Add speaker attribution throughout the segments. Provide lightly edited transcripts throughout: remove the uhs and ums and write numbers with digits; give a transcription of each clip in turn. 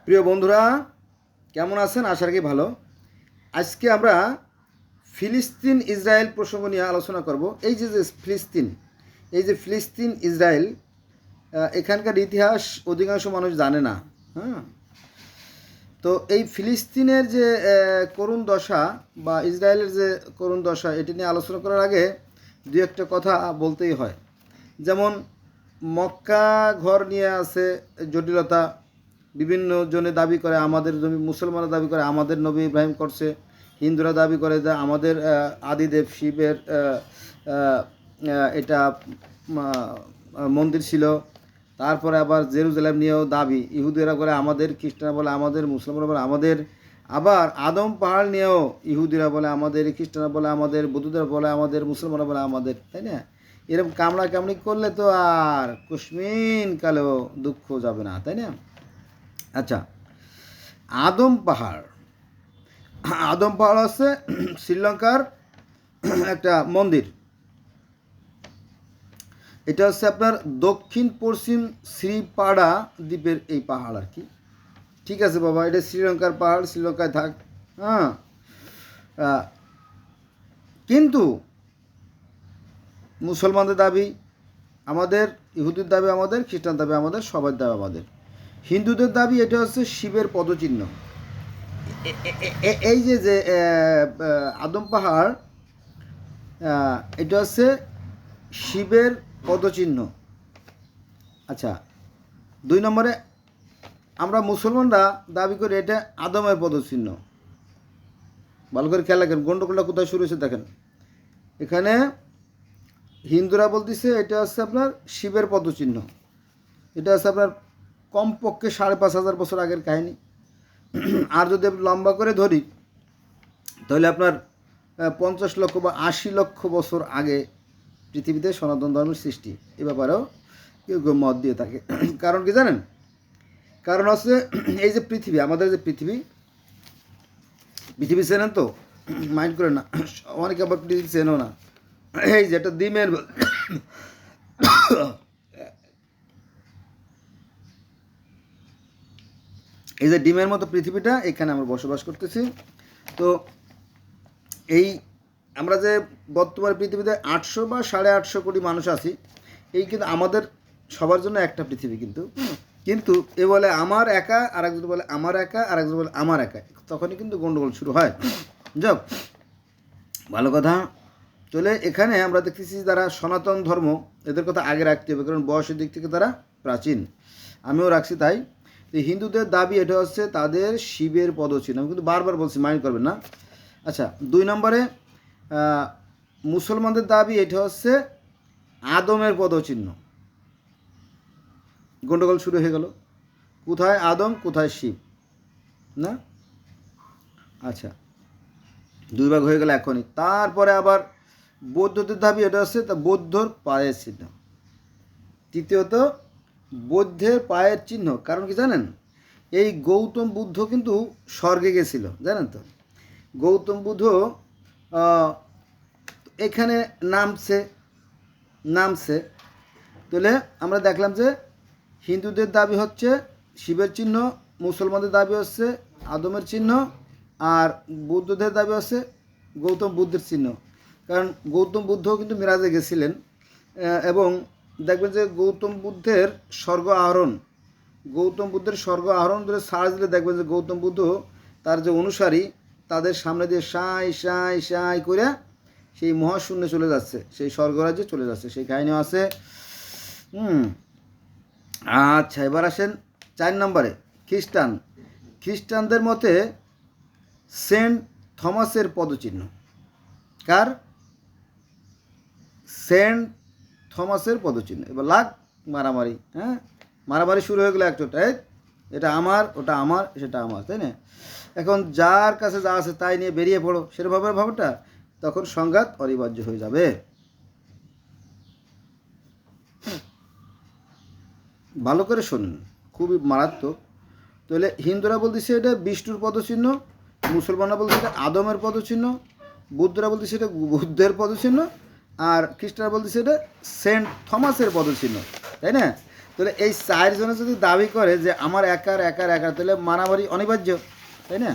Speaker 1: প্রিয় বন্ধুরা, কেমন আছেন? আশা রাখি ভালো। আজকে আমরা ফিলিস্তিন ইসরায়েল প্রসঙ্গ নিয়ে আলোচনা করব। এই যে ফিলিস্তিন ইসরায়েল, এখানকার ইতিহাস অধিকাংশ মানুষ জানে না। হ্যাঁ, তো এই ফিলিস্তিনের যে করুণ দশা বা ইসরায়েলের যে করুণ দশা, এটি নিয়ে আলোচনা করার আগে দু একটা কথা বলতেই হয়। যেমন মক্কা ঘর নিয়ে আছে জটিলতা। বিভিন্ন জনে দাবি করে আমাদের জমি, মুসলমানরা দাবি করে আমাদের নবী ইব্রাহিম করছে, হিন্দুরা দাবি করে যে আমাদের আদিদেব শিবের এটা মন্দির ছিল। তারপরে আবার জেরুজালেম নিয়েও দাবি, ইহুদিরা বলে আমাদের, খ্রিস্টানরা বলে আমাদের, মুসলমানরা বলে আমাদের। আবার আদম পাহাড় নিয়েও ইহুদিরা বলে আমাদের, খ্রিস্টানরা বলে আমাদের, বৌদ্ধরা বলে আমাদের, মুসলমানরা বলে আমাদের, তাই না? এরকম কামড়া কামড়ি করলে তো আর কুসমিন কালেও দুঃখ যাবে না, তাই না? আচ্ছা, আদম পাহাড় হচ্ছে শ্রীলঙ্কার একটা মন্দির। এটা হচ্ছে আপনার দক্ষিণ পশ্চিম শ্রীপাড়া দ্বীপের এই পাহাড় আর কি। ঠিক আছে বাবা, এটা শ্রীলঙ্কার পাহাড়, শ্রীলঙ্কায় থাক। হ্যাঁ, কিন্তু মুসলমানদের দাবি আমাদের, ইহুদির দাবি আমাদের, খ্রিস্টান দাবি আমাদের, সবার দাবি আমাদের। হিন্দুদের দাবি এটা হচ্ছে শিবের পদচিহ্ন। এই যে আদম পাহাড়, এটা হচ্ছে শিবের পদচিহ্ন। আচ্ছা, 2 নম্বরে আমরা মুসলমানরা দাবি করি এটা আদমের পদচিহ্ন। ভালো করে খেয়াল রাখেন, গন্ডগোলটা কোথায় শুরু হয়েছে দেখেন। এখানে হিন্দুরা বলতেছে এটা হচ্ছে আপনার শিবের পদচিহ্ন। এটা হচ্ছে আপনার কমপক্ষে 5,500 বছর আগের কাহিনী। আর যদি লম্বা করে ধরি তাহলে আপনার 50 লক্ষ বা 80 লক্ষ বছর আগে পৃথিবীতে সনাতন ধর্মের সৃষ্টি। এ ব্যাপারেও কেউ কেউ মত দিয়ে থাকে। কারণ কি জানেন? কারণ হচ্ছে এই যে পৃথিবী, আমাদের যে পৃথিবী চেনেন তো? মাইন্ড করেন না, অনেকে আবার পৃথিবী চেনেও না। এই যে একটা ডিমের এই যে ডিমের মতো পৃথিবীটা, এখানে আমরা বসবাস করতেছি। তো এই আমরা যে বর্তমান পৃথিবীতে 800 বা 850 কোটি মানুষ আছি, এই কিন্তু আমাদের সবার জন্য একটা পৃথিবী। কিন্তু এ বলে আমার একা, আর একজন বলে আমার একা, আর একজন বলে আমার একা, তখনই কিন্তু গণ্ডগোল শুরু হয়। যাক, ভালো কথা। চলে এখানে আমরা দেখতেছি যারা সনাতন ধর্ম, এদের কথা আগে রাখতে হবে, কারণ বয়সের দিক থেকে তারা প্রাচীন, আমিও রাখছি তাই। হিন্দুদের দাবি এটা হচ্ছে তাদের শিবের পদচিহ্ন। আমি কিন্তু বারবার বলছি, মাইন্ড করবেন না। আচ্ছা, 2 নম্বরে মুসলমানদের দাবি এটা হচ্ছে আদমের পদচিহ্ন। গন্ডগোল শুরু হয়ে গেল, কোথায় আদম কোথায় শিব, না? আচ্ছা, 2 ভাগ হয়ে গেল এখনই। তারপরে আবার বৌদ্ধদের দাবি এটা হচ্ছে তা বৌদ্ধর পায়ের চিহ্ন। তৃতীয়ত বৌদ্ধের পায়ের চিহ্ন। কারণ কি জানেন? এই গৌতম বুদ্ধ কিন্তু স্বর্গে গেছিল, জানেন তো? গৌতম বুদ্ধ এখানে নামছে। তাহলে আমরা দেখলাম যে হিন্দুদের দাবি হচ্ছে শিবের চিহ্ন, মুসলমানদের দাবি হচ্ছে আদমের চিহ্ন, আর বৌদ্ধদের দাবি হচ্ছে গৌতম বুদ্ধের চিহ্ন। কারণ গৌতম বুদ্ধ কিন্তু মিরাজে গেছিলেন, এবং দেখবেন যে গৌতম বুদ্ধের স্বর্গ আহরণ ধরে সার্চ দিলে দেখবেন যে গৌতম বুদ্ধ তার যে অনুসারী, তাদের সামনে দিয়ে সাই করে সেই মহাশূন্যে চলে যাচ্ছে, সেই স্বর্গরাজ্যে চলে যাচ্ছে, সেই কাহিনীও আছে। আচ্ছা, এবার আসেন 4 নম্বরে খ্রিস্টানদের মতে সেন্ট থমাসের পদচিহ্ন। কার? সেন্ট থমাসের পদচিহ্ন। এবার লাগ মারামারি, হ্যাঁ, মারামারি শুরু হয়ে গেলো একচোট। এটা আমার, ওটা আমার, সেটা আমার, তাই না? এখন যার কাছে যা আছে তাই নিয়ে বেরিয়ে পড়ো, সেরকমভাবে ভাবটা, তখন সংঘাত অনিবার্য হয়ে যাবে। ভালো করে শোনেন, খুবই মারাত্মক। তাহলে হিন্দুরা বলতেছে এটা বিষ্ণুর পদচিহ্ন, মুসলমানরা বলতেছে এটা আদমের পদচিহ্ন, বৌদ্ধরা বলতেছে এটা বুদ্ধের পদচিহ্ন, আর খ্রিস্টানরা বলতেছে এটা সেন্ট থমাসের পদচিহ্ন, তাই না? তাহলে এই চারজনে যদি দাবি করে যে আমার একার একার একার, তাহলে মারামারি অনিবার্য, তাই না?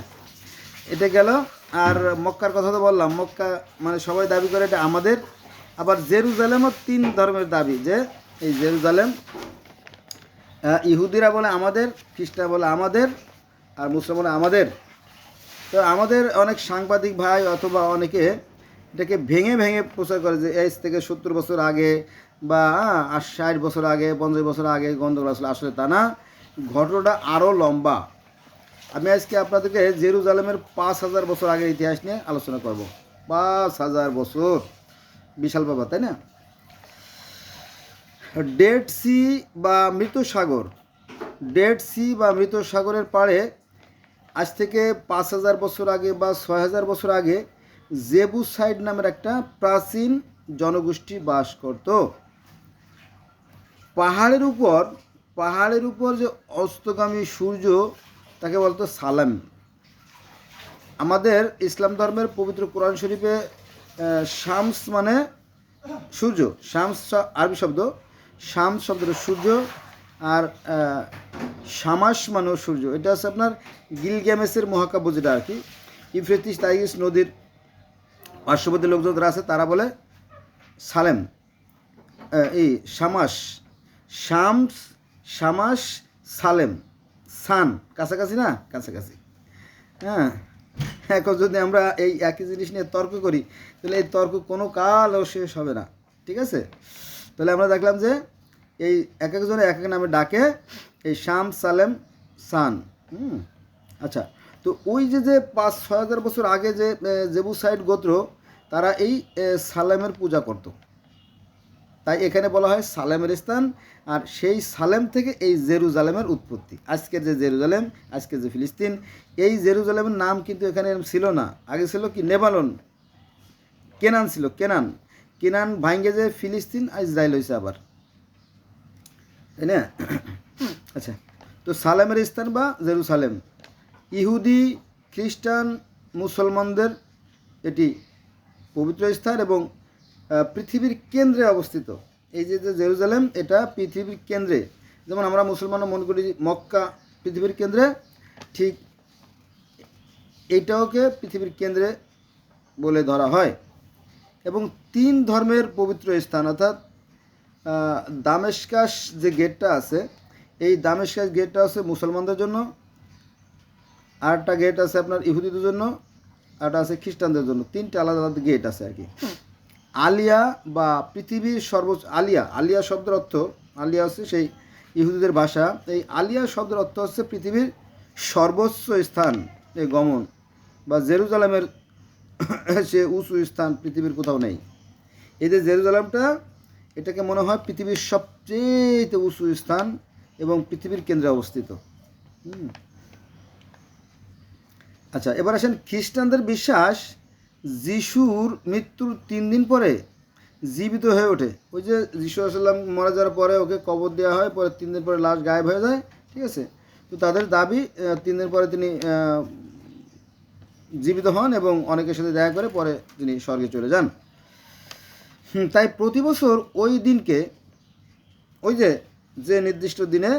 Speaker 1: এটা গেল। আর মক্কার কথা তো বললাম, মক্কা মানে সবাই দাবি করে এটা আমাদের। আবার জেরুজালেমও 3 ধর্মের দাবি, যে এই জেরুজালেম ইহুদিরা বলে আমাদের, খ্রিস্টান বলে আমাদের, আর মুসলিম বলে আমাদের। তো আমাদের অনেক সাংবাদিক ভাই অথবা অনেকে এটাকে ভেঙে ভেঙে প্রচার করে যে আজ থেকে 70 বছর আগে বা 60 বছর আগে, 50 বছর আগে গন্ডগোল আসলে। আসলে তা না, ঘটনাটা আরও লম্বা। আমি আজকে আপনাদেরকে জেরুজালেমের 5000 বছর আগের ইতিহাস নিয়ে আলোচনা করব। 5000 বছর, বিশাল ব্যাপার, তাই না? ডেড সি বা মৃত সাগর, ডেড সি বা মৃত সাগরের পাড়ে আজ থেকে 5000 বছর আগে বা 6000 বছর আগে জেবুসাইড নামের একটা প্রাচীন জনগোষ্ঠী বাস করত। পাহাড়ের উপর যে অস্তগামী সূর্য, তাকে বলতো সালাম। আমাদের ইসলাম ধর্মের পবিত্র কোরআন শরীফে শামস মানে সূর্য, শামস আরবি শব্দ, শামস শব্দটা সূর্য, আর শামাস মানেও সূর্য। এটা হচ্ছে আপনার গিলগ্যামেসের মহাকাব্য, যেটা আর কি ইউফ্রেটিস টাইগ্রিস নদীর পার্শ্ববর্তী লোকজন যারা আছে তারা বলে সালেম, এই শামাস, শামস, শামাস, সালেম, সান, কাছাকাছি না? কাছাকাছি। হ্যাঁ, এখন যদি আমরা এই একই জিনিস নিয়ে তর্ক করি, তাহলে এই তর্ক কোনো কালও শেষ হবে না, ঠিক আছে? তাহলে আমরা দেখলাম যে এই এক একজনে এক এক নামে ডাকে, এই শাম, সালেম, সান। আচ্ছা, তো ওই যে 5-6 হাজার বছর আগে যে জেবুসাইড গোত্র, তারা এই সালেমের পূজা করত। তাই এখানে বলা হয় সালেমের স্থান। আর সেই সালেম থেকে এই জেরুজালেমের উৎপত্তি। আজকের যে জেরুজালেম, আজকের যে ফিলিস্তিন, এই জেরুজালেমের নাম কিন্তু এখানে ছিল না। আগে ছিল কি? নেবালন, কেনান ছিল, কেনান। কেনান ভাঙ্গে যে ফিলিস্তিন ইসরায়েল হয়েছে আবার, তাই না? আচ্ছা, তো সালেমের স্থান বা জেরুসালেম ইহুদি, খ্রিস্টান, মুসলমানদের এটি পবিত্র স্থান এবং পৃথিবীর কেন্দ্রে অবস্থিত। এই যে জেরুজালেম, এটা পৃথিবীর কেন্দ্রে। যেমন আমরা মুসলমানরা মনে করি মক্কা পৃথিবীর কেন্দ্রে, ঠিক এইটাওকে পৃথিবীর কেন্দ্রে বলে ধরা হয়। এবং 3 ধর্মের পবিত্র স্থান, অর্থাৎ দামেস্কাস যে গেটটা আছে, এই দামেস্কাস গেটটা আছে মুসলমানদের জন্য, আরেকটা গেট আছে আপনার ইহুদিদের জন্য, আরেকটা আছে খ্রিস্টানদের জন্য। 3টে আলাদা আলাদা গেট আছে আর কি। আলিয়া বা পৃথিবীর সর্বোচ্চ, আলিয়া শব্দের অর্থ, আলিয়া হচ্ছে সেই ইহুদিদের ভাষা। এই আলিয়া শব্দের অর্থ হচ্ছে পৃথিবীর সর্বোচ্চ স্থান, এই গমন বা জেরুজালেমের সে উঁচু স্থান পৃথিবীর কোথাও নেই। এই যে জেরুজালেমটা, এটাকে মনে হয় পৃথিবীর সবচেয়ে উঁচু স্থান এবং পৃথিবীর কেন্দ্রে অবস্থিত। আচ্ছা, এবার আসেন খ্রিস্টানদের বিশ্বাস, যিশুর মৃত্যুর 3 দিন পরে জীবিত হয়ে ওঠে। ওই যে যিশু আলাইহিস মারা যাওয়ার পরে ওকে কবর দেওয়া হয়, পরে 3 দিন পরে লাশ গায়েব হয়ে যায়, ঠিক আছে? তো তাদের দাবি 3 দিন পরে তিনি জীবিত হন এবং অনেকের সাথে দেখা করে পরে তিনি স্বর্গে চলে যান। তাই প্রতি বছর ওই দিনকে, ওই যে নির্দিষ্ট দিনে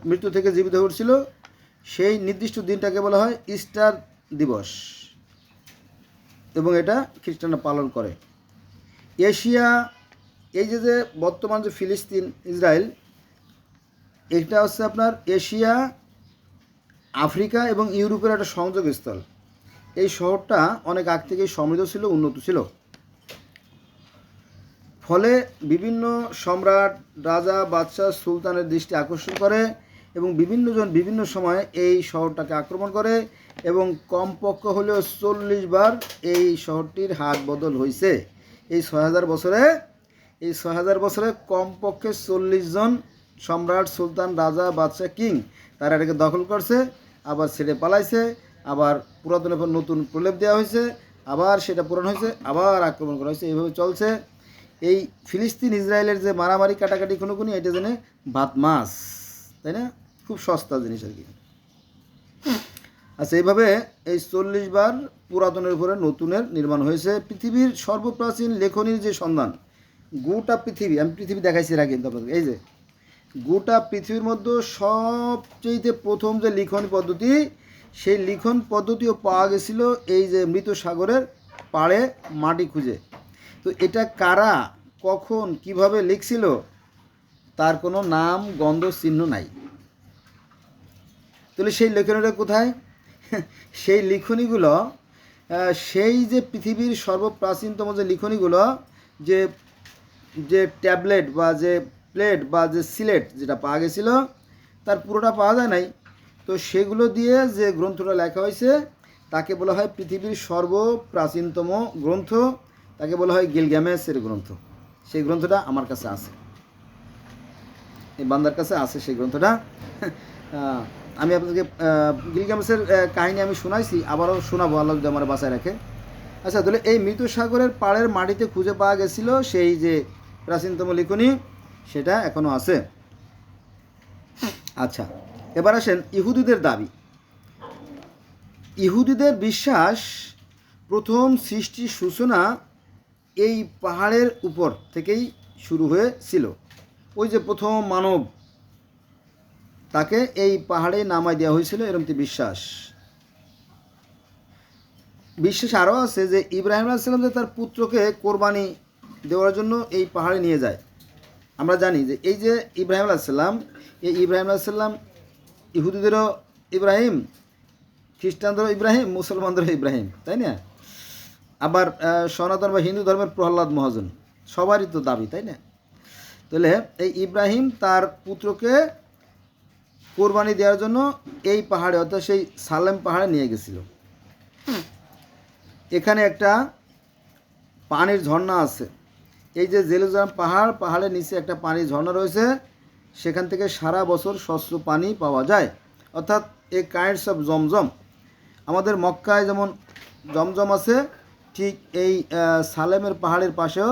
Speaker 1: মৃত্যু থেকে জীবিত হয়ে উঠছিল, সেই নির্দিষ্ট দিনটাকে বলা হয় ইস্টার দিবস, এবং এটা খ্রিস্টানরা পালন করে। এশিয়া, এই যে বর্তমান যে ফিলিস্তিন, ইসরায়েল, এটা হচ্ছে আপনার এশিয়া, আফ্রিকা এবং ইউরোপের একটা সংযোগস্থল। এই শহরটা অনেক আগ থেকেই সমৃদ্ধ ছিল, উন্নত ছিল। ফলে বিভিন্ন সম্রাট, রাজা, বাদশাহ, সুলতানের দৃষ্টি আকর্ষণ করে এবং বিভিন্নজন বিভিন্ন সময়ে এই শহরটাকে আক্রমণ করে এবং কমপক্ষে হলেও 40 বার এই শহরটির হাত বদল হয়েছে। এই 6000 বছরে, এই 6000 বছরে কমপক্ষে 40 জন সম্রাট, সুলতান, রাজা, বাদশাহ, কিং তারা এটাকে দখল করছে, আবার ছেড়ে পালাইছে, আবার পুরাতনের পর নতুন প্রলেপ দেওয়া হয়েছে, আবার সেটা পূরণ হয়েছে, আবার আক্রমণ করা হয়েছে। এইভাবে চলছে। এই ফিলিস্তিন ইসরায়েলের যে মারামারি, কাটাকাটি, খুনোখুনি, এটা জেনে ভাত মাছ, তাই না? খুব সস্তা জিনিস আর কি। আচ্ছা, এইভাবে এই 40 বার পুরাতনের উপরে নতুনের নির্মাণ হয়েছে। পৃথিবীর সর্বপ্রাচীন লেখনীর যে সন্ধান, গোটা পৃথিবী, আমি পৃথিবী দেখাইছি এর আগে কিন্তু আপনাদের, এই যে গোটা পৃথিবীর মধ্যে সবচেয়ে প্রথম যে লিখন পদ্ধতি, সেই লিখন পদ্ধতিও পাওয়া গেছিল এই যে মৃত সাগরের পাড়ে মাটি খুঁজে। তো এটা কারা, কখন, কিভাবে লিখছিল তার কোনো নাম, গন্ধ, চিহ্ন নাই। তাহলে সেই লেখনীটা কোথায়? সেই লিখনীগুলো, সেই যে পৃথিবীর সর্বপ্রাচীনতম যে লিখনীগুলো, যে যে ট্যাবলেট বা যে প্লেট বা যে সিলেট যেটা পাওয়া গেছিল, তার পুরোটা পাওয়া যায় নাই। তো সেগুলো দিয়ে যে গ্রন্থটা লেখা হয়েছে তাকে বলা হয় পৃথিবীর সর্বপ্রাচীনতম গ্রন্থ, তাকে বলা হয় গিলগামেশের গ্রন্থ। সেই গ্রন্থটা আমার কাছে আছে, এই বান্দার কাছে আছে সেই গ্রন্থটা। আমি আপনাদেরকে গিলগামেশের কাহিনী আমি শোনাইছি, আবারও শোনাবো আল্লাহ যদি আমার বাসায় রাখে। আচ্ছা, তাহলে এই মৃত সাগরের পাড়ের মাটিতে খুঁজে পাওয়া গেছিল সেই যে প্রাচীনতম লিখনী, সেটা এখনও আছে। আচ্ছা, এবার আসেন ইহুদিদের দাবি। ইহুদিদের বিশ্বাস প্রথম সৃষ্টির সূচনা এই পাহাড়ের উপর থেকেই শুরু হয়েছিল। ওই যে প্রথম মানব, তাকে এই পাহাড়ে নামায় দেওয়া হয়েছিল, এরকম বিশ্বাস। বিশ্বাস আরও আছে যে ইব্রাহিম আলাইহিস সালাম যে তার পুত্রকে কোরবানি দেওয়ার জন্য এই পাহাড়ে নিয়ে যায়। আমরা জানি যে এই যে ইব্রাহিম আলাইহিস সালাম, এই ইব্রাহিম আলাইহিস সালাম ইহুদিদেরও ইব্রাহিম, খ্রিস্টানদেরও ইব্রাহিম, মুসলমানদেরও ইব্রাহিম, তাই না? আবার সনাতন বা হিন্দু ধর্মের প্রহ্লাদ মহাজন, সবারই তো দাবি, তাই না? তাহলে এই ইব্রাহিম তার পুত্রকে কোরবানি দেওয়ার জন্য এই পাহাড়ে, অর্থাৎ সেই সালেম পাহাড়ে নিয়ে গেছিল। এখানে একটা পানির ঝর্ণা আছে। এই যে জেরুজালেম পাহাড়, পাহাড়ের নিচে একটা পানির ঝর্ণা রয়েছে, সেখান থেকে সারা বছর স্বচ্ছ পানি পাওয়া যায়, অর্থাৎ এ কাইন্ডস অফ জমজম। আমাদের মক্কায় যেমন জমজম আছে, ঠিক এই সালেমের পাহাড়ের পাশেও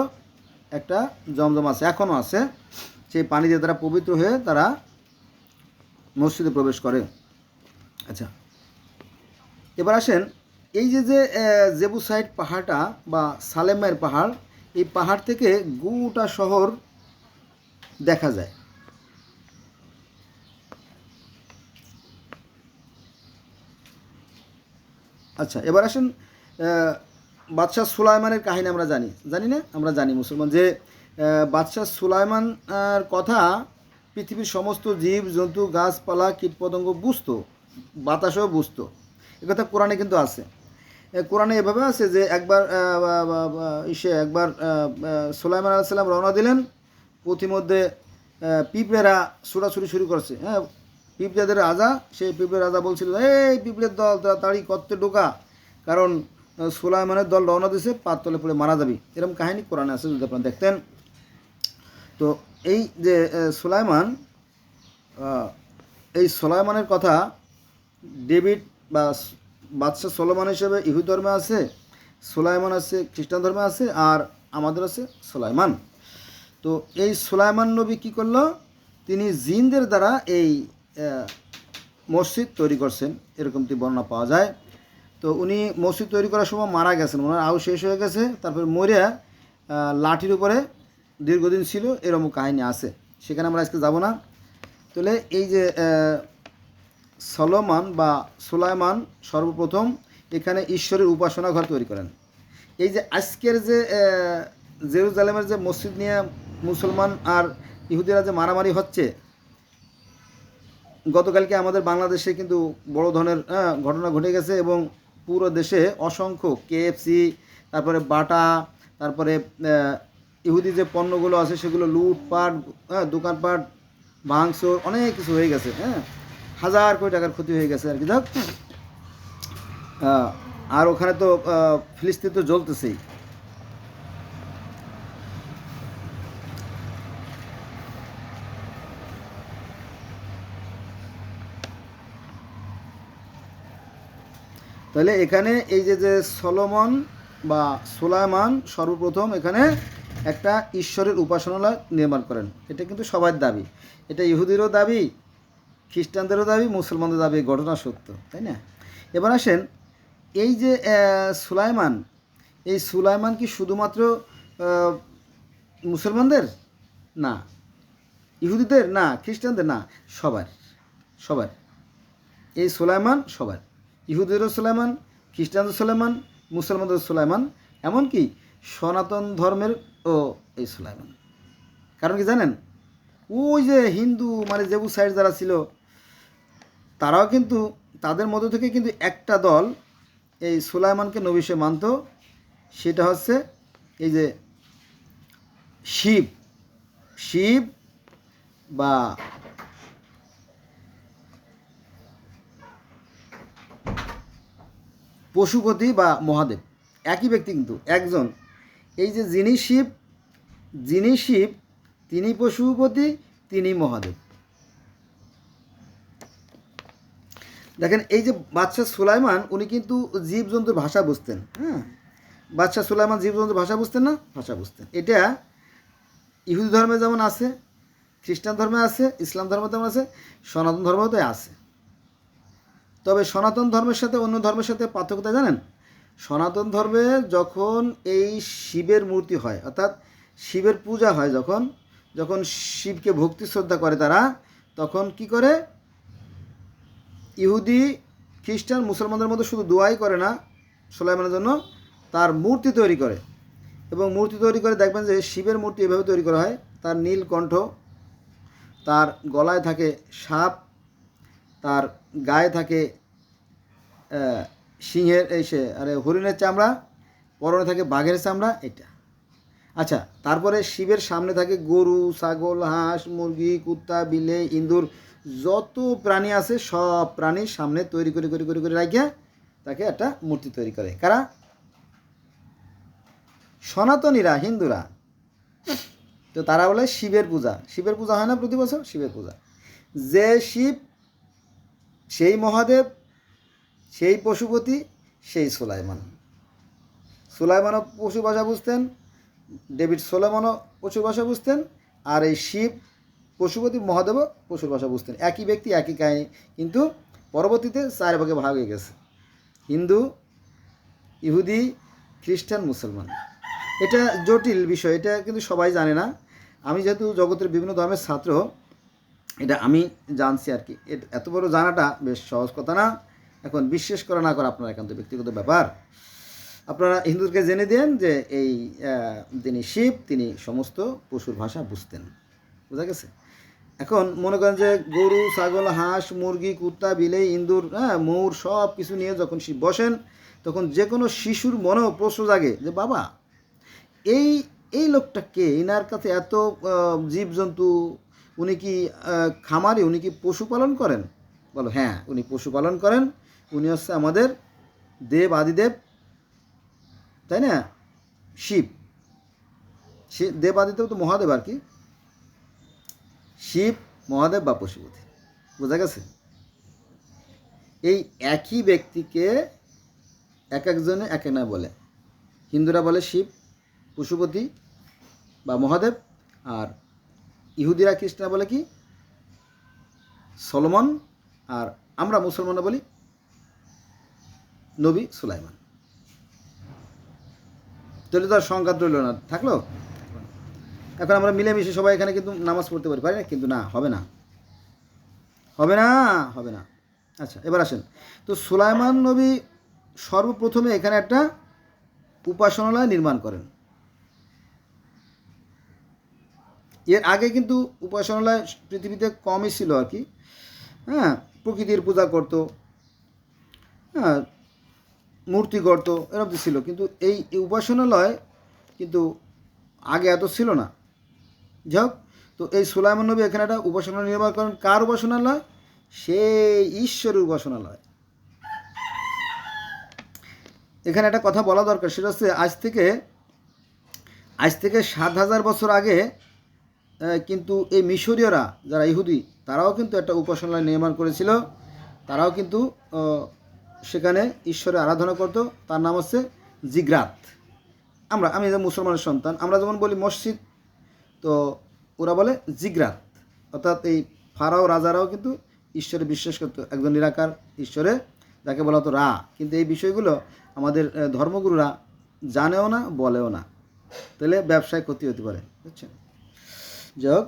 Speaker 1: একটা জমজম আছে, এখনও আছে। সেই পানি দিয়ে তারা পবিত্র হয়ে তারা মসজিদে প্রবেশ করে। আচ্ছা, এবার আসেন এই যে যে জেবুসাইড পাহাড়টা বা সালেমের পাহাড়, এই পাহাড় থেকে গোটা শহর দেখা যায়। আচ্ছা, এবার আসেন বাদশাহ সুলাইমানের কাহিনী আমরা জানি না, আমরা জানি মুসলমান যে বাদশাহ সুলাইমান কথা পৃথিবীর সমস্ত জীব জন্তু, গাছপালা, কীটপতঙ্গ বুঝতো, বাতাসও বুঝতো। একথা কোরআনে কিন্তু আছে। কোরআনে এভাবে আছে যে একবার সুলাইমান আলাইহিস সালাম রওনা দিলেন, পথিমধ্যে পিঁপড়েরা ছোটাছুটি শুরু করছে। হ্যাঁ, পিঁপড়েদের রাজা, সেই পিঁপড়ের রাজা বলছিল, এই পিঁপড়ের দল তাড়াতাড়ি করতে ঢোকা, কারণ সুলাইমানের দল রওনা দিয়েছে, পাততলে পড়ে মারা যাবি। এরকম কাহিনী কোরআনে আছে, যদি আপনারা দেখতেন। তো এই যে সুলাইমান, এই সুলাইমানের কথা ডেভিড বা বাদশাহ সলোমন হিসেবে ইহুদি ধর্মে আছে, সুলাইমান আছে খ্রিস্টান ধর্মে আছে, আর আমাদের আছে সুলাইমান। তো এই সুলাইমান নবী কী করলো, তিনি জিনদের দ্বারা এই মসজিদ তৈরি করছেন, এরকমটি বর্ণনা পাওয়া যায়। তো উনি মসজিদ তৈরি করার সময় মারা গেছেন, ওনার আয়ু শেষ হয়ে গেছে, তারপর মরিয়া লাঠির উপরে দীর্ঘদিন ছিল, এরকম কাহিনী আছে, সেখানে আমরা আজকে যাব না। তাহলে এই যে সলোমন বা সুলাইমান সর্বপ্রথম এখানে ঈশ্বরের উপাসনা ঘর তৈরি করেন। এই যে আজকের যে জেরুজালেমের যে মসজিদ নিয়ে মুসলমান আর ইহুদিরা যে মারামারি হচ্ছে, গতকালকে আমাদের বাংলাদেশে কিন্তু বড় ধরনের ঘটনা ঘটে গেছে, এবং পুরো দেশে অসংখ্য কেএফসি, তারপরে বাটা, তারপরে ইহুদি যে পণ্যগুলো আছে সেগুলো লুটপাট, দোকানপাট ভাঙচুর, অনেক কিছু হয়ে গেছে। হাজার কোটি টাকার ক্ষতি হয়ে গেছে আর কি। দেখ, আর ওখানে তো ফিলিস্তিন তো জ্বলতেছেই। তাহলে এখানে এই যে যে সলোমন বা সুলাইমান সর্বপ্রথম এখানে একটা ঈশ্বরের উপাসনালয় নির্মাণ করেন। এটা কিন্তু সবার দাবি, এটা ইহুদিরও দাবি, খ্রিস্টানদেরও দাবি, মুসলমানদের দাবি, ঘটনা সত্য, তাই না? এবার আসেন এই যে সুলাইমান, এই সুলাইমান কি শুধুমাত্র মুসলমানদের না, ইহুদিদের না, খ্রিস্টানদের না, সবার সবার। এই সুলাইমান সবার, ইহুদিরও সুলাইমান, খ্রিস্টানদের সুলাইমান, মুসলমানদের সুলাইমান, এমনকি সনাতন ধর্মের ও এই সুলাইমান। কারণ কি জানেন, ওই যে হিন্দু মানে জেবুসাইড যারা ছিল, তারাও কিন্তু তাদের মধ্য থেকে কিন্তু একটা দল এই সুলাইমানকে নবী হিসেবে মানত, সেটা হচ্ছে এই যে শিব, শিব বা পশুপতি বা মহাদেব, একই ব্যক্তি কিন্তু একজন। এই যে যিনি শিব, যিনি শিব তিনি পশুপতি, তিনি মহাদেব। দেখেন এই যে বাদশাহ সুলাইমান, উনি কিন্তু জীবজন্তুর ভাষা বুঝতেন। হ্যাঁ, বাদশাহ সুলাইমান জীবজন্তুর ভাষা বুঝতেন না, ভাষা বুঝতেন। এটা ইহুদি ধর্মে যেমন আছে, খ্রিস্টান ধর্মে আছে, ইসলাম ধর্মে তেমন আছে, সনাতন ধর্মেও তো আছে। তবে সনাতন ধর্মের সাথে অন্য ধর্মের সাথে পার্থক্যটা জানেন, সনাতন ধর্মে যখন এই শিবের মূর্তি হয়, অর্থাৎ শিবের পূজা হয়, যখন যখন শিবকে ভক্তি শ্রদ্ধা করে তারা, তখন কি করে, ইহুদি খ্রিস্টান মুসলমানদের মধ্যে শুধু দোয়াই করে না সুলাইমানের জন্য, তার মূর্তি তৈরি করে। এবং মূর্তি তৈরি করে দেখবেন যে শিবের মূর্তি এভাবে তৈরি করা হয়, তার নীল কণ্ঠ, তার গলায় থাকে সাপ, তার গায়ে থাকে সিংহের হরিণের চামড়া, পরনে থাকে বাঘের চামড়া, এটা। আচ্ছা, তারপরে শিবের সামনে থাকে গরু, ছাগল, হাঁস, মুরগি, কুত্তা, বিলে, ইঁদুর, যত প্রাণী আছে সব প্রাণীর সামনে তৈরি করে করে করে করে রাখিয়া তাকে একটা মূর্তি তৈরি করে। কারা? সনাতনীরা, হিন্দুরা। তো তারা বলে শিবের পূজা। শিবের পূজা হয় না প্রতি বছর? শিবের পূজা। যে শিব সেই মহাদেব, সেই পশুপতি, সেই সুলাইমান। সুলাইমানও পশু ভাষা বুঝতেন, ডেভিড সোলোমনও পশুর ভাষা বুঝতেন, আর এই শিব পশুপতি মহাদেবও পশুর ভাষা বুঝতেন। একই ব্যক্তি, একই কাহিনী, কিন্তু পরবর্তীতে 4 ভাগে ভাগ হয়ে গেছে: হিন্দু, ইহুদি, খ্রিস্টান, মুসলমান। এটা জটিল বিষয়, এটা কিন্তু সবাই জানে না। আমি যেহেতু জগতের বিভিন্ন ধর্মের ছাত্র, এটা আমি জানছি আর কি। এত বড় জানাটা বেশ সহজ কথা না। এখন বিশ্বাস করা না করা আপনার একান্ত ব্যক্তিগত ব্যাপার। আপনারা হিন্দুকে জেনে দেন যে এই যিনি শিব তিনি সমস্ত পশুর ভাষা বুঝতেন। বোঝা গেছে? এখন মনে করেন যে গরু, ছাগল, হাঁস, মুরগি, কুত্তা, বিলে, ইঁদুর, ময়ূর সব কিছু নিয়ে যখন শিব বসেন, তখন যে কোনো শিশুর মনেও প্রশ্ন জাগে যে বাবা, এই এই লোকটা কে? ইনার কাছে এত জীবজন্তু, উনি কি খামারি, উনি কি পশুপালন করেন? বলো হ্যাঁ, উনি পশুপালন করেন। উনি হচ্ছে আমাদের দেব, আদিদেব, তাই না? শিব, দেব আদিদেব তো মহাদেব আর কি। শিব, মহাদেব বা পশুপতি। বোঝা গেছে? এই একই ব্যক্তিকে এক একজনে এক এক নামে বলে। হিন্দুরা বলে শিব, পশুপতি বা মহাদেব, আর ইহুদিরা খ্রিস্টানরা বলে কি সলোমন, আর আমরা মুসলমানরা বলি নবী সুলাইমান। তাহলে তো আর সংঘাত রইল না, থাকলো। এখন আমরা মিলেমিশে সবাই এখানে কিন্তু নামাজ পড়তে পারি না? কিন্তু না, হবে না, হবে না, হবে না। আচ্ছা, এবার আসেন। তো সুলাইমান নবী সর্বপ্রথমে এখানে একটা উপাসনালয় নির্মাণ করেন। এর আগে কিন্তু উপাসনালয় পৃথিবীতে কমই ছিল আর কি। হ্যাঁ, প্রকৃতির পূজা করত, হ্যাঁ, মূর্তি করত, এরকম ছিল। কিন্তু এই উপাসনালয় কিন্তু আগে এত ছিল না। যাই হোক, তো এই সুলাইমান নবী এখানে একটা উপাসনালয় নির্মাণ করেন। কার উপাসনালয়? সেই ঈশ্বরের উপাসনালয়। এখানে একটা কথা বলা দরকার, সেটা হচ্ছে আজ থেকে 7,000 বছর আগে কিন্তু এই মিশরীয়রা যারা ইহুদি, তারাও কিন্তু একটা উপাসনালয় নির্মাণ করেছিল। তারাও কিন্তু সেখানে ঈশ্বরের আরাধনা করত। তার নাম হচ্ছে জিগ্রাত। আমি যে মুসলমানের সন্তান, আমরা যেমন বলি মসজিদ, তো ওরা বলে জিগ্রাত। অর্থাৎ এই ফারাও রাজারাও কিন্তু ঈশ্বরে বিশ্বাস করত, একজন নিরাকার ঈশ্বরে, যাকে বলা হতো রা। কিন্তু এই বিষয়গুলো আমাদের ধর্মগুরুরা জানেও না, বলেও না। তাহলে ব্যবসায় ক্ষতি হতে পারে, বুঝছেন? যাই হোক,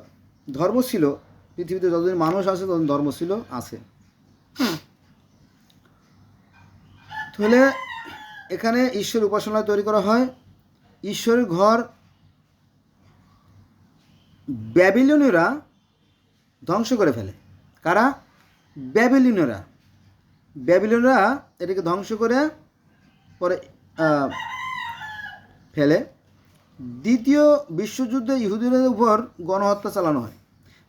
Speaker 1: ধর্ম ছিল, পৃথিবীতে যতদিন মানুষ আছে ততদিন ধর্ম ছিল, আছে। তাহলে এখানে ঈশ্বর উপাসনালয় তৈরি করা হয়। ঈশ্বরের ঘর ব্যাবিলনীয়রা ধ্বংস করে ফেলে। কারা? ব্যাবিলনীয়রা। ব্যাবিলনীয়রা এটাকে ধ্বংস করে পরে ফেলে। দ্বিতীয় বিশ্বযুদ্ধে ইহুদিদের উপর গণহত্যা চালানো হয়।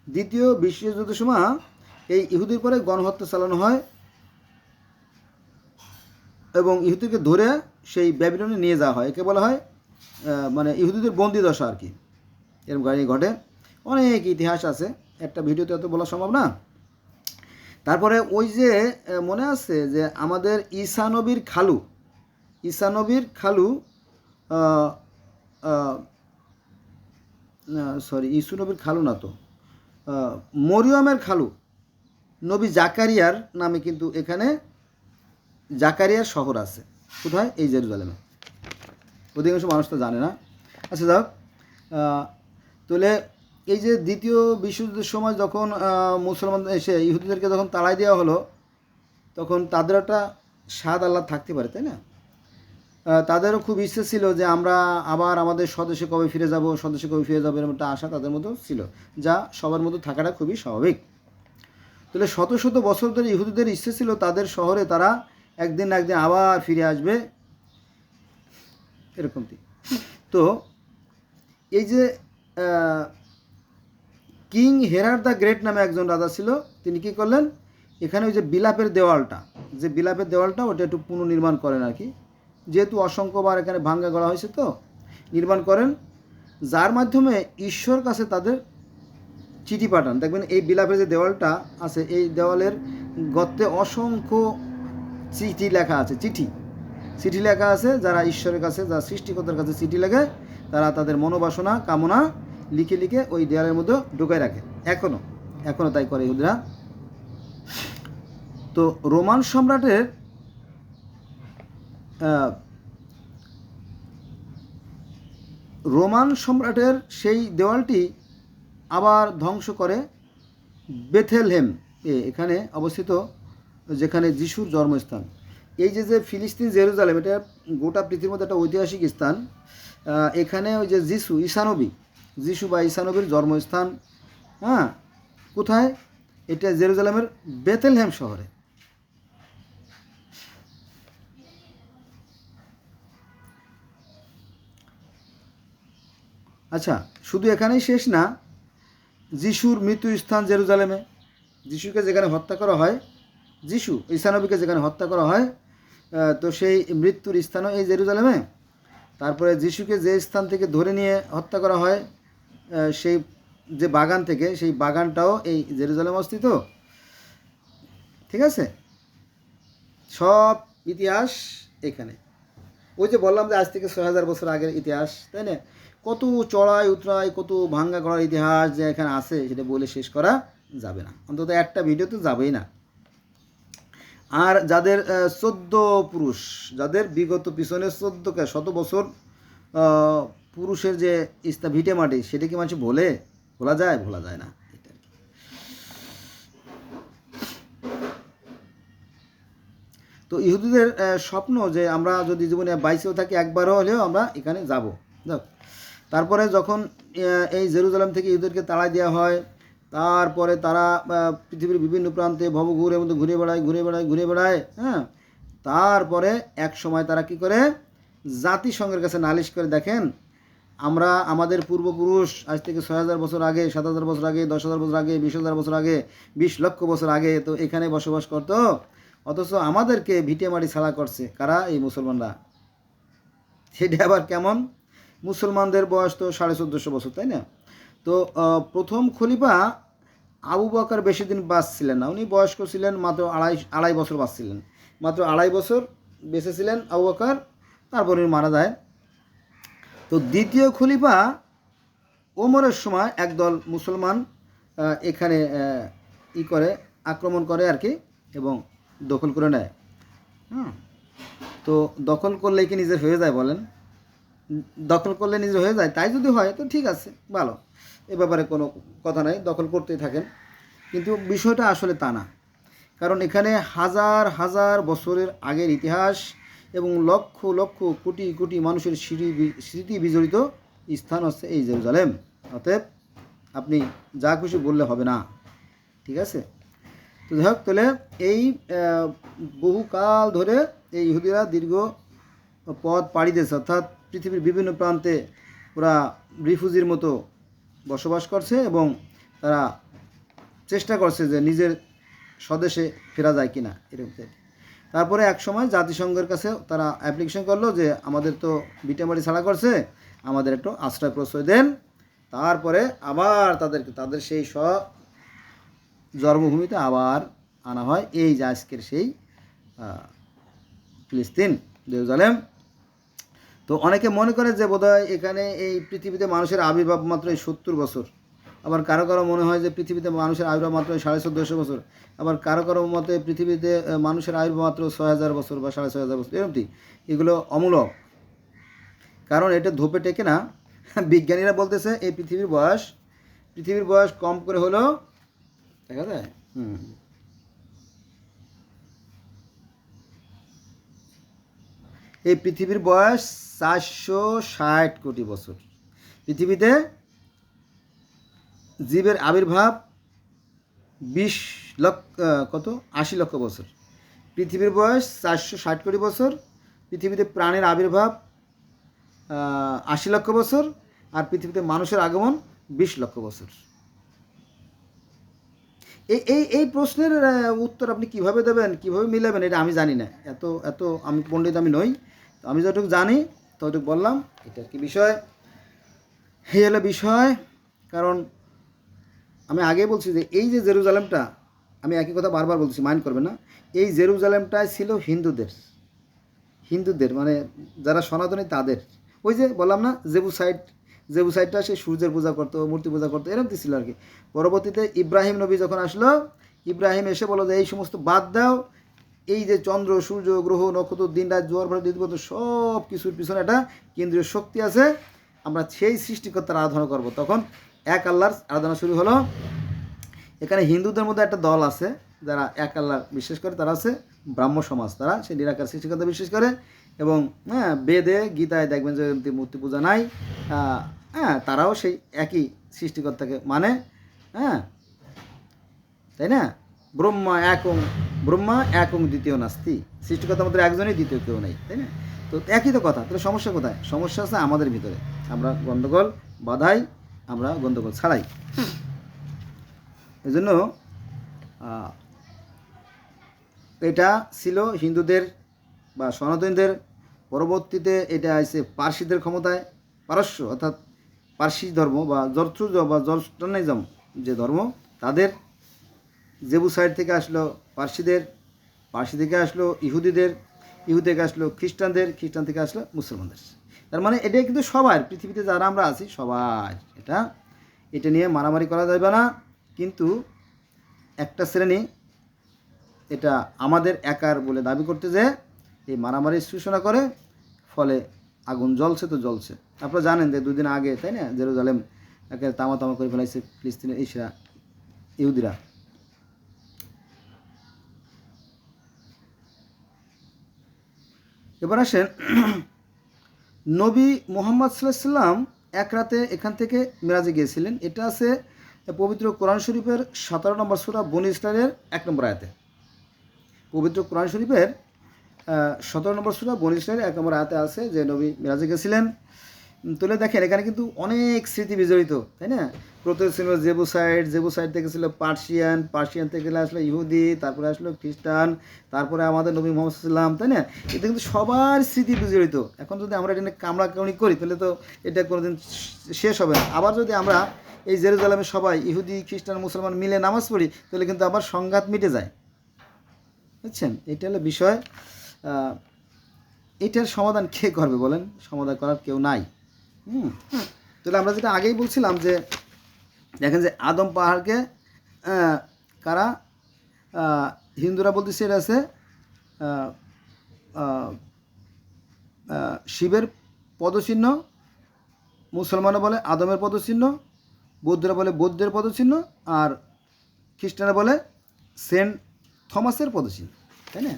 Speaker 1: দ্বিতীয় বিশ্বযুদ্ধের সময় এই ইহুদির পরে গণহত্যা চালানো হয় এবং ইহুদিকে ধরে সেই ব্যাবিলনে নিয়ে যাওয়া হয়। একে বলা হয় মানে ইহুদিদের বন্দি দশা আর কি। এরকম কাহিনী ঘটে, অনেক ইতিহাস আছে, একটা ভিডিওতে অত বলা সম্ভব না। তারপরে ওই যে মনে আছে যে আমাদের ঈসা নবীর খালু সরি, ইসু নবীর খালু না তো, মরিয়মের খালু নবী জাকারিয়ার নামে কিন্তু এখানে জাকারিয়ার শহর আছে। কোথায়? এই জেরুজালেমে। অধিকাংশ মানুষ তো জানে না। আচ্ছা যাক, তাহলে এই যে দ্বিতীয় বিশ্বযুদ্ধের সময় যখন মুসলমান এসে ইহুদিদেরকে যখন তাড়াই দেওয়া হলো, তখন তাদের একটা স্বাদ আল্লাহ থাকতে পারে, তাই না? তাদেরও খুব ইচ্ছে ছিল যে আমরা আবার আমাদের স্বদেশে কবে ফিরে যাব, এরকম একটা আশা তাদের মধ্যে ছিল, যা সবার মধ্যে থাকাটা খুবই স্বাভাবিক। তাহলে শত শত বছর ধরে ইহুদিদের ইচ্ছে ছিল তাদের শহরে তারা একদিন না একদিন আবার ফিরে আসবে, এরকম। তো এই যে কিং হেরার দ্য গ্রেট নামে একজন রাজা ছিল, তিনি কী করলেন, এখানে ওই যে বিলাপের দেওয়ালটা ওটা একটু পুনর্নির্মাণ করেন আর কি। যেহেতু অসংখ্যবার এখানে ভাঙ্গা গড়া হয়েছে, তো নির্মাণ করেন, যার মাধ্যমে ঈশ্বর কাছে তাদের চিঠি পাঠান। দেখবেন এই বিলাপের যে দেওয়ালটা আছে, এই দেওয়ালের গর্তে অসংখ্য চিঠি লেখা আছে, চিঠি লেখা আছে। যারা ঈশ্বরের কাছে, যারা সৃষ্টিকর্তার কাছে চিঠি লেখে, তারা তাদের মনোবাসনা কামনা লিখে ওই দেওয়ালের মধ্যে ঢুকায় রাখে। এখনো তাই করে ইহুদিরা। তো রোমান সম্রাটের সেই দেওয়ালটি আবার ধ্বংস করে বেথেলহেম এখানে অবস্থিত, যেখানে যিশুর জন্মস্থান। এই যে ফিলিস্তিন জেরুজালেম, এটা গোটা পৃথিবীর মধ্যে একটা ঐতিহাসিক স্থান। এখানে ওই যে যিশু বা ঈসানবীর জন্মস্থান। হ্যাঁ, কোথায়? এটা জেরুজালেমের বেথেলহেম শহরে। আচ্ছা, শুধু এখানেই শেষ না, যিশুর মৃত্যু স্থান জেরুজালেমে। যিশুকে যেখানে হত্যা করা হয়, ঈসানবীকে যেখানে হত্যা করা হয়, তো সেই মৃত্যুর স্থানও এই জেরুজালেমে। তারপরে যিশুকে যে স্থান থেকে ধরে নিয়ে হত্যা করা হয়, সেই যে বাগান থেকে, সেই বাগানটাও এই জেরুজালেমে অবস্থিত। ঠিক আছে, সব ইতিহাস এখানে। ওই যে বললাম যে আজ থেকে ৬,০০০ বছর আগের ইতিহাস, তাই না? কত চড়াই উতরাই, কত ভাঙ্গা গড়ার ইতিহাস যে এখানে আছে, সেটা বলে শেষ করা যাবে না, অন্তত একটা ভিডিও তো যাবেই না। আর যাদের 14 পুরুষ, যাদের বিগত পিছনে 14 শত বছর পুরুষের যে ভিটে মাটি, সেটা কি মানুষ ভোলা যায় না। তো ইহুদিদের স্বপ্ন যে আমরা যদি জীবনে বাইশেও থাকি, একবারও হলেও আমরা এখানে যাব। তারপরে যখন এই জেরুজালেম থেকে ইহুদিদেরকে তাড়াই দেওয়া হয়, তারপরে তারা পৃথিবীর বিভিন্ন প্রান্তে ভবঘুরের মধ্যে ঘুরে বেড়ায়। হ্যাঁ, তারপরে এক সময় তারা কি করে, জাতিসংঘের কাছে নালিশ করে, দেখেন আমরা আমাদের পূর্বপুরুষ আজ থেকে ৬,০০০ বছর আগে, ৭,০০০ বছর আগে, ১০,০০০ বছর আগে, ২০,০০০ বছর আগে, ২০ লক্ষ বছর আগে তো এখানে বসবাস করতো, অথচ আমাদেরকে ভিটে মাটি ছাড়া করছে কারা? এই মুসলমানরা। সেটা আবার কেমন? মুসলমানদের বয়স তো ১৪৫০ বছর, তাই না? তো প্রথম খলিফা আবু বকর বেশি দিন বাঁচছিলেন না, উনি বয়স্ক ছিলেন, মাত্র আড়াই বছর বাঁচছিলেন, মাত্র আড়াই বছর বেঁচেছিলেন আবু বকর, তারপর উনি মারা যায়। তো দ্বিতীয় খলিফা ওমরের সময় একদল মুসলমান এখানে আক্রমণ করে আর কি, এবং দখল করে নেয়। তো দখল করলেই কি নিজের হয়ে যায় বলেন? দখল করলে নিজে হয়ে যায়, তাই যদি হয় তো ঠিক আছে, ভালো, এ ব্যাপারে কোনো কথা নাই, দখল করতেই থাকেন। কিন্তু বিষয়টা আসলে তা না, কারণ এখানে হাজার হাজার বছরের আগের ইতিহাস এবং লক্ষ লক্ষ কোটি কোটি মানুষের স্মৃতি বিজড়িত স্থান হচ্ছে এই জেরুজালেম। অতএব আপনি যা খুশি বললে হবে না, ঠিক আছে? তো যাই হোক, তাহলে এই বহুকাল ধরে এই ইহুদিরা দীর্ঘ পথ পাড়ি দিয়েছে, অর্থাৎ পৃথিবীর বিভিন্ন প্রান্তে ওরা রিফিউজির মতো বসবাস করছে এবং তারা চেষ্টা করছে যে নিজের স্বদেশে ফেরা যায় কিনা এরকম। তারপরে এক সময় জাতিসংঘের কাছে তারা অ্যাপ্লিকেশন করলো যে আমাদের তো ভিটামারি ছাড়া করছে, আমাদের একটু আশ্রয় প্রশ্রয় দেন। তারপরে আবার তাদের সেই জন্মভূমিতে আবার আনা হয়, এই যে আজকের সেই ফিলিস্তিন, জেরুজালেম। তো অনেকে মনে করে যে বোধহয় এখানে এই পৃথিবীতে মানুষের আবির্ভাব মাত্র 70 বছর, আবার কারো কারো মনে হয় যে পৃথিবীতে মানুষের আবির্ভাব মাত্র 1450 বছর, আবার কারো কারো মতে পৃথিবীতে মানুষের আবির্ভাব মাত্র 6000 বছর বা 6500 বছর, এরকম। এগুলো অমূলক, কারণ এটা ধোপে টেকে না। বিজ্ঞানীরা বলতেছে এই পৃথিবীর বয়স কম করে হলো, দেখা যায়, এই পৃথিবীর বয়স 460 কোটি বছর। পৃথিবীতে জীবের আবির্ভাব 20 লক্ষ, 80 লক্ষ বছর। পৃথিবীর বয়স 460 কোটি বছর, পৃথিবীতে প্রাণের আবির্ভাব 80 লক্ষ বছর, আর পৃথিবীতে মানুষের আগমন 20 লক্ষ বছর। এই প্রশ্নের উত্তর আপনি কিভাবে দেবেন, কিভাবে মিলাবেন, এটা আমি জানি না, এত আমি পণ্ডিত আমি নই। তো আমি যতটুকু জানি ততটুকু বললাম, এটা কি বিষয়, এই হলো বিষয়। কারণ আমি আগে বলছি যে এই যে জেরুজালেমটা, আমি একই কথা বারবার বলছি, মাইন্ড করবেন না, এই জেরুজালেমটাই ছিল হিন্দুদের মানে যারা সনাতনী তাদের। ওই যে বললাম না, জেবুসাইডটা সে সূর্যের পূজা করতো, মূর্তি পূজা করতো, এরকম ছিল আর কি। পরবর্তীতে ইব্রাহিম নবী যখন আসলো, ইব্রাহিম এসে বলল যে এই সমস্ত বাদ দাও, এই যে চন্দ্র সূর্য গ্রহ নক্ষত্র দিন রাত জোয়ার ভাটা দিতে সব কিছুর পিছনে একটা কেন্দ্রীয় শক্তি আছে, আমরা সেই সৃষ্টিকর্তার আরাধনা করব। তখন এক আল্লাহর আরাধনা শুরু হলো। এখানে হিন্দুদের মধ্যে একটা দল আছে যারা এক আল্লাহ বিশ্বাস করে, তারা আছে ব্রাহ্ম সমাজ, তারা সেই নিরাকার সৃষ্টিকর্তা বিশ্বাস করে এবং বেদে গীতায় দেখবেন যে মূর্তি পূজা নাই, তারাও সেই একই সৃষ্টিকর্তাকে মানে, তাই না? ব্রহ্মা একং দ্বিতীয় নাস্তি, সৃষ্টিকর্তার মধ্যে একজনই, দ্বিতীয় কেউ নেই, তাই না? তো একই তো কথা। তাহলে সমস্যা কোথায়? সমস্যা আছে আমাদের ভিতরে, আমরা গণ্ডগোল বাধাই, আমরা গণ্ডগোল ছাড়াই। এই জন্য এটা ছিল হিন্দুদের বা সনাতনীদের। পরবর্তীতে এটা আসছে পার্সিদের ক্ষমতায়, পারস্য অর্থাৎ পার্সি ধর্ম বা জরথ্রুজ বা জর্জটানিজম যে ধর্ম, তাদের জেবুসাইড থেকে আসলো পার্সি থেকে আসলো ইহুদিদের, ইহুদি থেকে আসলো খ্রিস্টান থেকে আসলো মুসলমানদের। তার মানে এটাই কিন্তু সবার, পৃথিবীতে যারা আমরা আছি সবার, এটা নিয়ে মারামারি করা যাবে না। কিন্তু একটা শ্রেণী এটা আমাদের একার বলে দাবি করতে যে এই মারামারি সূচনা করে, ফলে আগুন জ্বলছে তো জ্বলছে। আপনারা জানেন যে 2 দিন আগে, তাই না, জেরুজালেম একে তামা করে ফেলাইছে ফিলিস্তিনের ইহুদিরা। এবার আসেন, নবী মুহাম্মদ সাল্লাল্লাহু আলাইহি সাল্লাম এক রাতে এখান থেকে মেরাজে গিয়েছিলেন। এটা আছে পবিত্র কোরআন শরীফের 17 নম্বর সূরা বনী ইসরাইলের 1 নম্বর আয়াতে। পবিত্র কোরআন শরীফের 17 নম্বর সূরা বনী ইসরাইলের 1 নম্বর আয়াতে আছে যে নবী মেরাজে গেছিলেন। তুলে দেখেন এখানে কিন্তু অনেক স্মৃতি বিজড়িত, তাই না? প্রথমে ছিল জেবুসাইড থেকে ছিল পার্সিয়ান থেকে আসলো ইহুদি, তারপরে আসলো খ্রিস্টান, তারপরে আমাদের নবী মুহাম্মদ সাল্লাল্লাহু আলাইহি ওয়াসাল্লাম, তাই না? এটা কিন্তু সবার স্মৃতি বিজড়িত। এখন যদি আমরা এটা নিয়ে কামড়াকামড়ি করি তাহলে তো এটা কোনোদিন শেষ হবে না। আবার যদি আমরা এই জেরুজালেমে সবাই ইহুদি খ্রিস্টান মুসলমান মিলে নামাজ পড়ি তাহলে কিন্তু আবার সংঘাত মিটে যায়, বুঝছেন? এটা হলো বিষয়। এটার সমাধান কে করবে বলেন? সমাধান করার কেউ নাই। তাহলে আমরা যেটা আগেই বলছিলাম যে দেখেন যে আদম পাহাড়কে কারা, হিন্দুরা বলতেছে এটা আছে শিবের পদচিহ্ন, মুসলমানরা বলে আদমের পদচিহ্ন, বৌদ্ধরা বলে বৌদ্ধের পদচিহ্ন, আর খ্রিস্টানরা বলে সেন্ট থমাসের পদচিহ্ন, তাই না?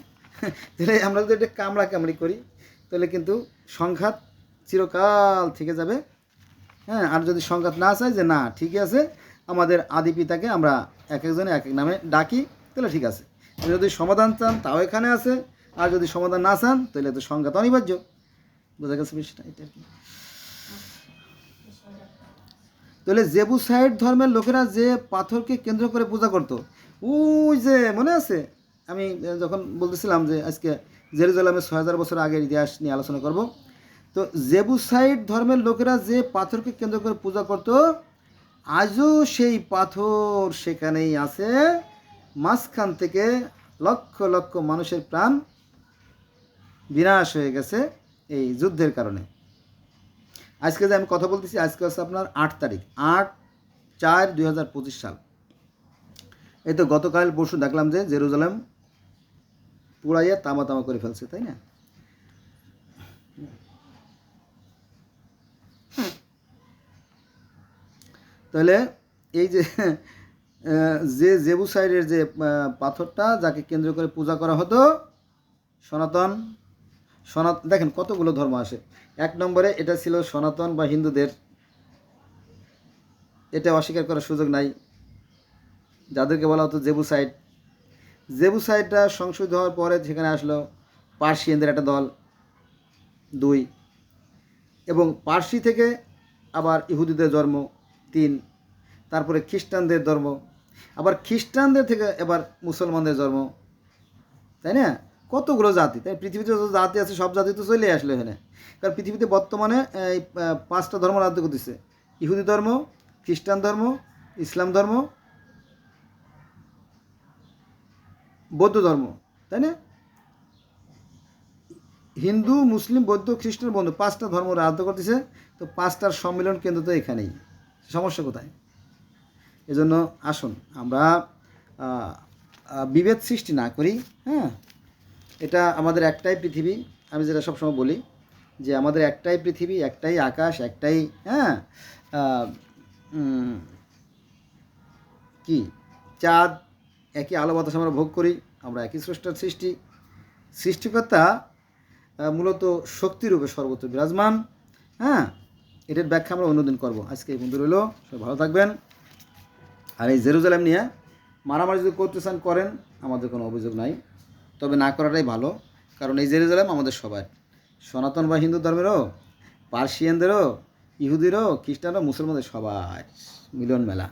Speaker 1: তাহলে আমরা যদি এটা কামড়ি করি তাহলে কিন্তু সংঘাত চিরকাল থেকে যাবে। হ্যাঁ, আর যদি সংঘাত না চাই যে না ঠিকই আছে, আমাদের আদি পিতাকে আমরা এক একজনে এক এক নামে ডাকি, তাহলে ঠিক আছে। যদি সমাধান চান তাও এখানে আছে, আর যদি সমাধান না চান তাহলে তো সংঘাত অনিবার্য। বোঝা গেছে বিষয়টা? এটা আর কি। তাহলে জেবুসাইট ধর্মের লোকেরা যে পাথরকে কেন্দ্র করে পূজা করত, ওই যে মনে আছে আমি যখন বলতেছিলাম যে আজকে জেরুজালেমের 6000 বছর আগের ইতিহাস নিয়ে আলোচনা করব। তো জেবুসাইট ধর্মের লোকেরা যে পাথরকে কেন্দ্র করে পূজা করত, আজও সেই পাথর সেখানেই আছে। মাঝখান থেকে লক্ষ লক্ষ মানুষের প্রাণ বিনাশ হয়ে গেছে এই যুদ্ধের কারণে। আজকে যে আমি কথা বলতেছি, আজকে হচ্ছে আপনার 8 তারিখ, 8/4/2025 সাল। এই তো গতকাল পরশু দেখলাম যে জেরুজালেম পুড়াইয়া তামা তামা করে ফেলছে, তাই না? তাহলে এই যে জেবুসাইডের যে পাথরটা যাকে কেন্দ্র করে পূজা করা হতো, সনাতন দেখেন কতগুলো ধর্ম আসে। 1 নম্বরে এটা ছিল সনাতন বা হিন্দুদের, এটা অস্বীকার করার সুযোগ নাই, যাদেরকে বলা হতো জেবুসাইড। জেবুসাইডটা সংশোধিত হওয়ার পরে সেখানে আসলো পার্সিয়ানদের একটা দল, 2, এবং পার্সি থেকে আবার ইহুদিদের জন্ম, 3, তারপরে খ্রিস্টানদের ধর্ম, আবার খ্রিস্টানদের থেকে এবার মুসলমানদের জন্ম, তাই না? কতগুলো জাতি, তাই পৃথিবীতে যত জাতি আছে সব জাতি তো চলে আসলো এখানে। কারণ পৃথিবীতে বর্তমানে এই 5টা ধর্ম রাজ্য করতেছে: ইহুদি ধর্ম, খ্রিস্টান ধর্ম, ইসলাম ধর্ম, বৌদ্ধ ধর্ম, তাই না? হিন্দু, মুসলিম, বৌদ্ধ, খ্রিস্টান, বৌদ্ধ 5টা ধর্ম রাজ্য করতেছে। তো 5টার সম্মিলন কেন্দ্র তো এখানেই। সমস্যা কোথায়? এজন্য আসুন আমরা বিভেদ সৃষ্টি না করি। হ্যাঁ, এটা আমাদের একটাই পৃথিবী। আমি যেটা সবসময় বলি যে আমাদের একটাই পৃথিবী, একটাই আকাশ, একটাই কি চাঁদ, একই আলো বাতাস আমরা ভোগ করি, আমরা একই স্রষ্টার সৃষ্টিকর্তা মূলত শক্তিরূপে সর্বত্র বিরাজমান। হ্যাঁ, এটার ব্যাখ্যা আমরা অন্যদিন করবো। আজকে এই বন্ধু রইল, সবাই ভালো থাকবেন। আর এই জেরুজালেম নিয়ে মারামারি যদি করতে চান করেন, আমাদের কোনো অভিযোগ নাই, তবে না করাটাই ভালো। কারণ এই জেরুজালেম আমাদের সবার, সনাতন বা হিন্দু ধর্মেরও, পার্সিয়ানদেরও, ইহুদিরও, খ্রিস্টানও, মুসলমানদের সবাই মিলন মেলা।